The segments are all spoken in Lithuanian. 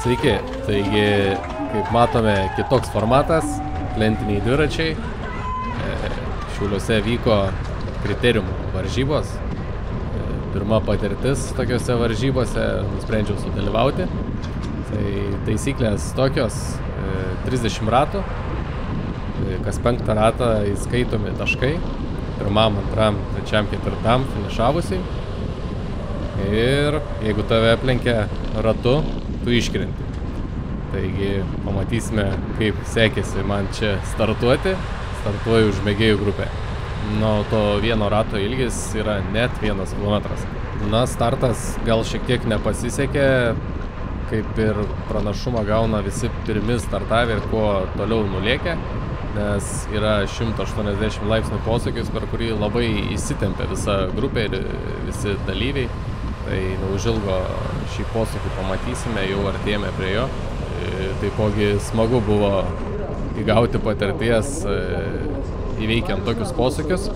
Sveiki, taigi, kaip matome, kitoks formatas, plentiniai dviračiai. Šiauliuose vyko kriteriumų varžybos. Pirma patirtis tokiuose varžybose, nusprendžiau sudalyvauti. Tai taisyklės tokios, 30 ratų, kas 5 ratą įskaitomi taškai, pirmam, antram, trečiam, ketvirtam finišavusiai. Ir jeigu tave aplenkia ratu, tu iškrenti. Taigi pamatysime, kaip sekėsi man čia startuoti. Startuoju už mėgėjų grupę. Nuo to vieno rato ilgis yra net 1 kilometras. Na, startas gal šiek tiek nepasisekė, kaip ir pranašumą gauna visi pirmi startavę ir kuo toliau nulėkia, nes yra 180 laipsnių posūkis, per kurį labai įsitempia visa grupė ir visi dalyviai. Tai neužilgo šį posūkį pamatysime, jau artėjame prie jo. Taipogi smagu buvo įgauti patirties įveikiant tokius posūkius.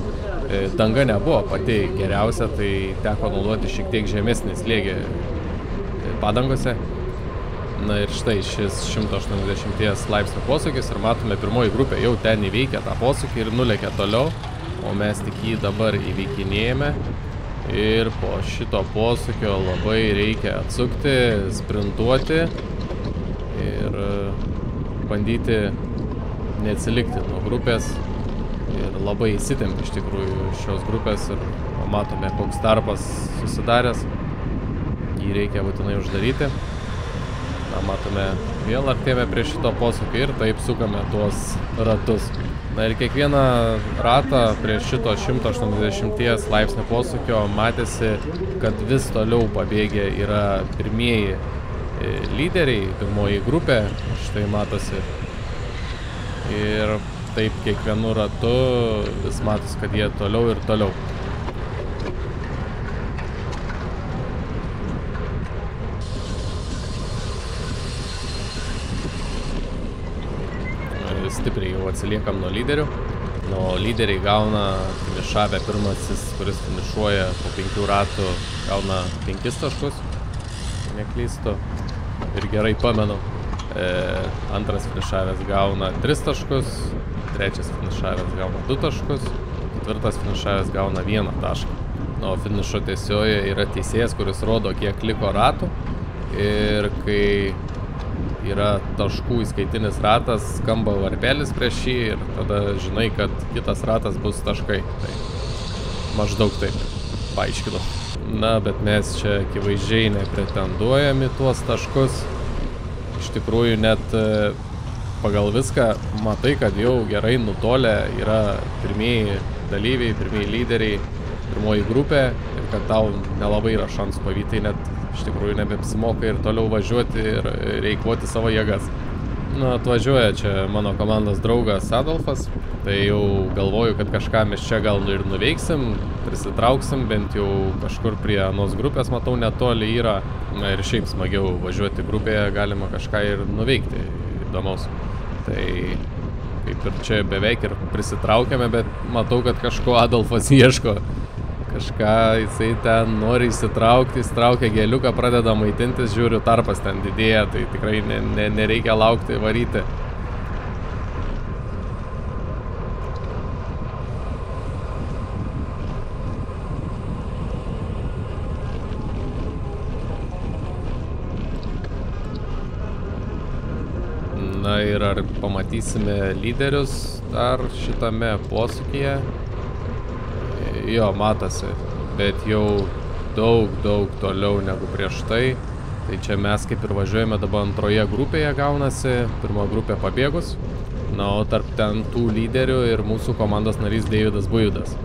Danga nebuvo pati geriausia, tai teko naudoti šiek tiek žemesnį slėgį padangose. Na ir štai šis 180 laipsnių posūkis ir matome, pirmoji grupė jau ten įveikia tą posūkį ir nulėkia toliau, o mes tik jį dabar įveikinėjame. Ir po šito posūkio labai reikia atsukti, sprintuoti ir bandyti neatsilikti nuo grupės. Ir labai įsitempia iš tikrųjų šios grupės ir matome, koks tarpas susidaręs. Jį reikia būtinai uždaryti. Na, matome, vėl artėjame prie šito posūkio ir taip sukame tuos ratus. Na ir kiekvieną ratą prie šito 180 laipsnių posūkio matėsi, kad vis toliau pabėgę yra pirmieji lyderiai, pirmoji grupė, štai matosi. Ir taip kiekvienu ratu vis matosi, kad jie toliau ir toliau. Stipriai jau atsiliekam nuo lyderių. Nuo lyderiai gauna finišavę pirmasis, kuris finišuoja po 5 ratų, gauna 5 taškus, neklystu. Ir gerai pamenu, antras finišavęs gauna 3 taškus, trečias finišavęs gauna 2 taškus, ketvirtas finišavęs gauna 1 tašką. O finišo tiesioje yra teisėjas, kuris rodo, kiek liko ratų. Ir kai yra taškų įskaitinis ratas, skamba varpelis prieš jį ir tada žinai, kad kitas ratas bus taškai. Tai maždaug taip paaiškinu. Na, bet mes čia akivaizdžiai nepretenduojam į tuos taškus. Iš tikrųjų, net pagal viską matai, kad jau gerai nutolę yra pirmieji dalyviai, pirmieji lyderiai, pirmoji grupė ir kad tau nelabai yra šansų pavyti, net iš tikrųjų nebeapsimoka ir toliau važiuoti ir eikvoti savo jėgas. Na, atvažiuoja čia mano komandos draugas Adolfas, tai jau galvoju, kad kažką mes čia gal ir nuveiksim, prisitrauksim, bent jau kažkur prie anos grupės, matau, netoli yra. Na ir šiaip smagiau važiuoti grupėje, galima kažką ir nuveikti įdomaus. Tai kaip ir čia beveik ir prisitraukiame, bet matau, kad kažko Adolfas ieško. Kažką jisai ten nori įsitraukti, įsitraukia gėliuką, pradeda maitintis, žiūriu, tarpas ten didėja, tai tikrai nereikia laukti, varyti. Na ir ar pamatysime lyderius dar šitame posūkyje? Jo, matosi, bet jau daug toliau negu prieš tai. Tai čia mes kaip ir važiuojame dabar antroje grupėje gaunasi, pirmo grupė pabėgus. Na, o tarp ten tų lyderių ir mūsų komandos narys Deividas Bujudas.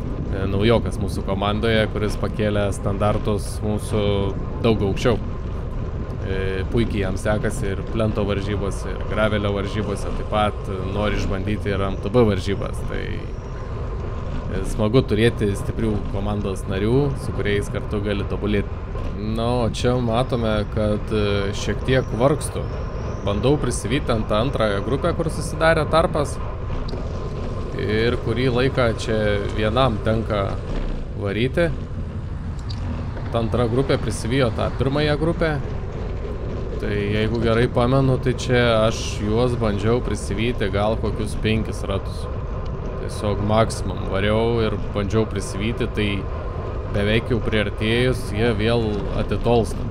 Naujokas mūsų komandoje, kuris pakėlė standartus mūsų daug aukščiau. Puikiai jam sekasi ir plento varžybose, ir gravelio varžybose, taip pat nori išbandyti ir MTB varžybas. Tai Smagu turėti stiprių komandos narių, su kuriais kartu gali tobulėti. Na, o čia matome, kad šiek tiek vargstu. Bandau prisivyti ant antrąją grupę, kur susidarė tarpas. Ir kurį laiką čia vienam tenka varyti. Ta antra grupė prisivijo tą pirmąją grupę. Tai jeigu gerai pamenu, tai čia aš juos bandžiau prisivyti gal kokius 5 ratus. Tiesiog maksimum variau ir bandžiau prisivyti, tai beveik jau priartėjus, jie vėl atitolsta.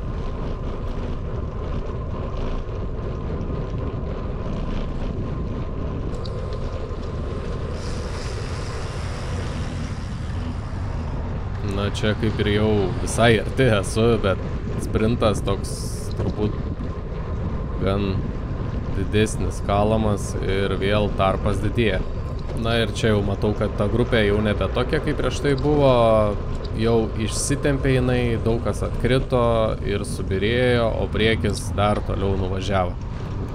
Na, čia kaip ir jau visai arti esu, bet sprintas toks turbūt gan didesnis kalamas ir vėl tarpas didėja. Na ir čia jau matau, kad ta grupė jau nebe tokia, kaip prieš tai buvo, jau išsitempė jinai, daug kas atkrito ir subirėjo, o priekis dar toliau nuvažiavo.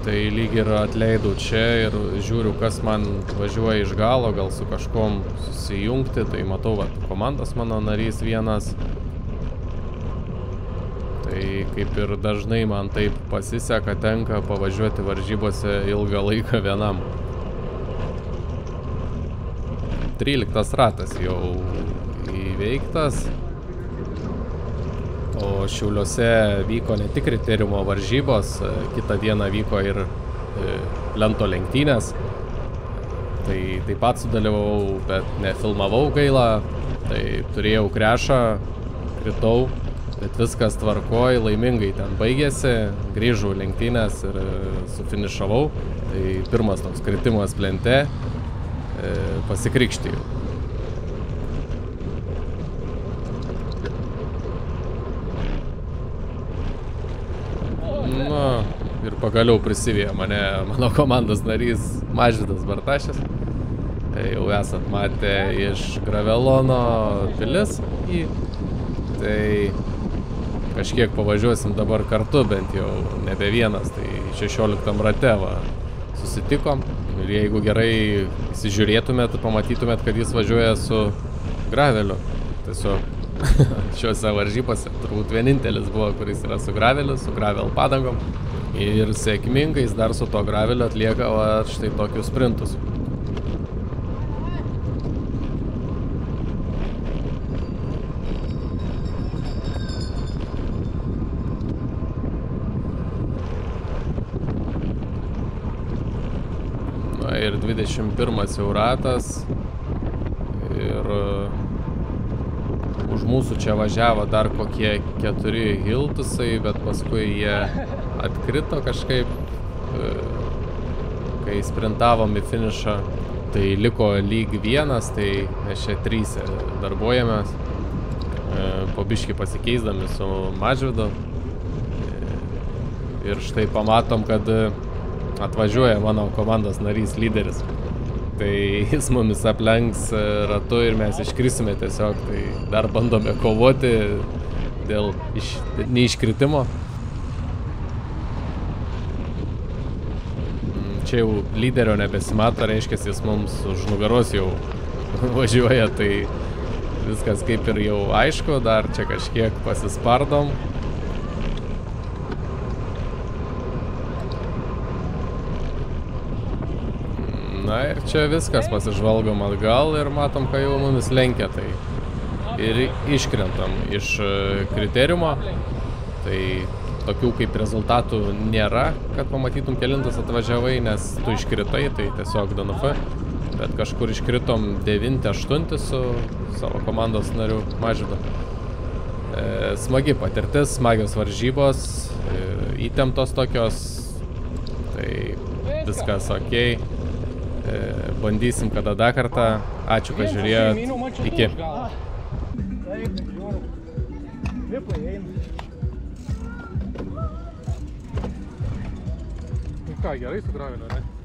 Tai lyg ir atleidau čia ir žiūriu, kas man važiuoja iš galo, gal su kažkom susijungti, tai matau, va, komandos mano narys vienas. Tai kaip ir dažnai man taip pasiseka, tenka pavažiuoti varžybose ilgą laiką vienam. 13 ratas jau įveiktas, o Šiauliuose vyko ne tik kriteriumo varžybos, kitą dieną vyko ir plento lenktynės. Tai taip pat sudalyvavau, bet nefilmavau gaila, tai turėjau krešą, kritau, bet viskas tvarkoj, laimingai ten baigėsi, grįžau lenktynės ir sufinišavau. Tai pirmas toks kritimas plente, pasikrikštijau. Na, ir pagaliau prisivėjo mano komandos narys Mažvydas Bartašis. Jau esat matę iš Gravelono pilis jį. Tai kažkiek pavažiuosim dabar kartu, bent jau nebe vienas, tai 16 rate va, susitikom. Ir jeigu gerai įsižiūrėtumėt, pamatytumėt, kad jis važiuoja su graveliu. Tiesiog šiuose varžybose turbūt vienintelis buvo, kuris yra su graveliu, su gravel padangom. Ir sėkmingai jis dar su to graveliu atlieka va, štai tokius sprintus. Ir 21 jau ratas ir už mūsų čia važiavo dar kokie 4 Hiltusai, bet paskui jie atkrito kažkaip, kai sprintavom į finišą, tai liko lyg vienas, tai mes čia 3 darbuojamės, po biškį pasikeisdami su Mažvydu. Ir štai pamatom, kad atvažiuoja mano komandos narys lyderis. Tai jis mumis aplenks ratu ir mes iškrisime tiesiog. Tai dar bandome kovoti dėl neiškritimo. Čia jau lyderio nebesimato, reiškia, jis mums už nugaros jau važiuoja. Tai viskas kaip ir jau aišku, dar čia kažkiek pasispardom. Na ir čia viskas, pasižvalgom atgal ir matom, ką jau mumis lenkia, tai ir iškrentam iš kriteriumo, tai tokių kaip rezultatų nėra, kad pamatytum kelintas atvažiavai, nes tu iškritai, tai tiesiog DNF, bet kažkur iškritom 9-8 su savo komandos nariu Mažvydu. Smagi patirtis, smagios varžybos, įtemptos tokios, tai viskas okei. Bandysim kada dar kartą. Ačiū, kad žiūrėjot. Iki. Ką, gerai su graveliu, ne?